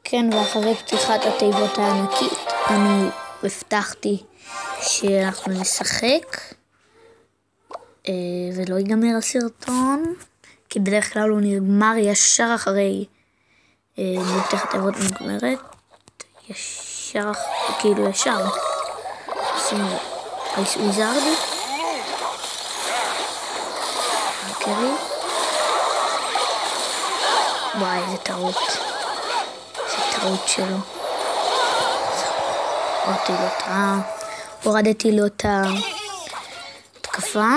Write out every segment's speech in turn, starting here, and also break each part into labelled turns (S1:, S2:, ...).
S1: כן, ואחרי פתיחת התיבות הענקית, אני הבטחתי שאנחנו נשחק, ולא ייגמר הסרטון, כי בדרך כלל הוא נגמר ישר אחרי פתיחת התיבות נגמרת, ישר, כאילו ישר. שימו, אייס וויזארד, קרי, וואי, איזה טעות. טעות שלו. הורדתי לו את ההתקפה.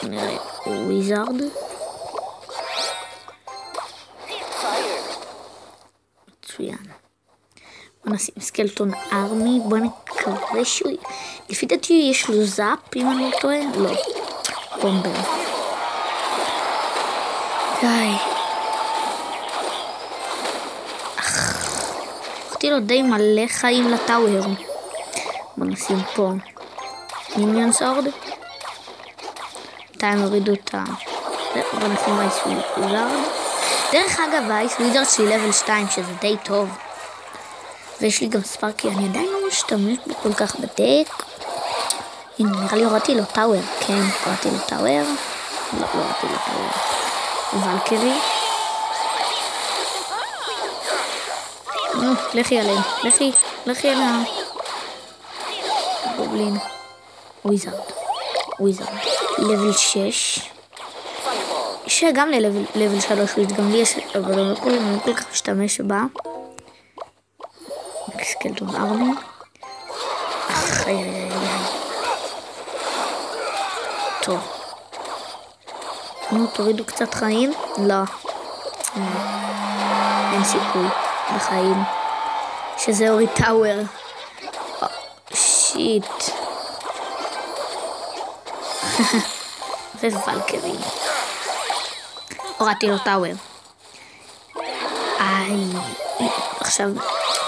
S1: נראה, וויזארד. מצוין. בוא נשים סקלטון ארמי. בוא נקווה שהוא... לפי דעתי יש לו זאפ, אם אני לא טועה? לא. בומבר. די. לקחתי לו די מלא חיים לטאוור. בוא נשים פה מיניון סורד. מתי הורידו אותה. בוא נשים אייס וויזארד. דרך אגב, האייס וויזארד שלי לבל 2, שזה די טוב. ויש לי גם ספארקי, אני עדיין לא משתמש בו כל כך בדק. הנה, נראה לי הורדתי לו טאוור. כן, הורדתי לו טאוור. לא הורדתי לו טאוור. ולקרי. לכי עליהם, לכי עליהם. גובלין. וויזארד. לבל 6. שגם ללבל 3 גם לי יש, אבל אני לא כל כך משתמש בה. סקלטון ארמי. טוב. נו, תורידו קצת חיים? לא. אין סיכוי בחיים. שזה הוריד טאוור. שיט. וולקרי. הורדתי לו טאוור. עכשיו,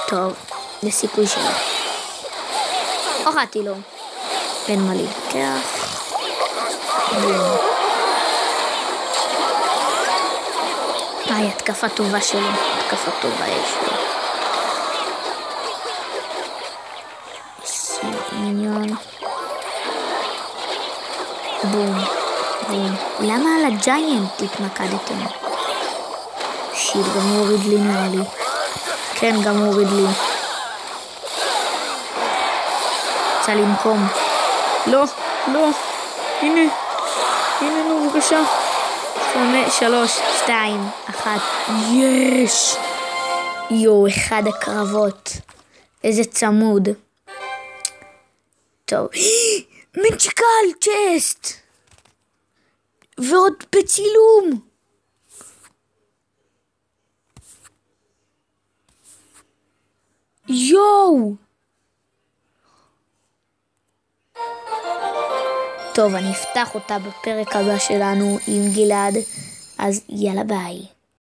S1: טוב. זה סיכוי שלו. הורדתי לו. אין מה להתקח. התקפה טובה שלו. התקפה טובה יש לו. מיניון. בום. למה על הג'יינט התמקדתם? שיט, גם הוא הוריד לי נראה לי. כן, גם הוא הוריד לי. רוצה למקום. לא. הנה, נו, בבקשה. 3, 2, 1. יש! יו, אחד הקרבות. איזה צמוד. טוב. מנצ'יקל צ'סט! ועוד בצילום! יואו! טוב, אני אפתח אותה בפרק הבא שלנו עם גלעד, אז יאללה ביי.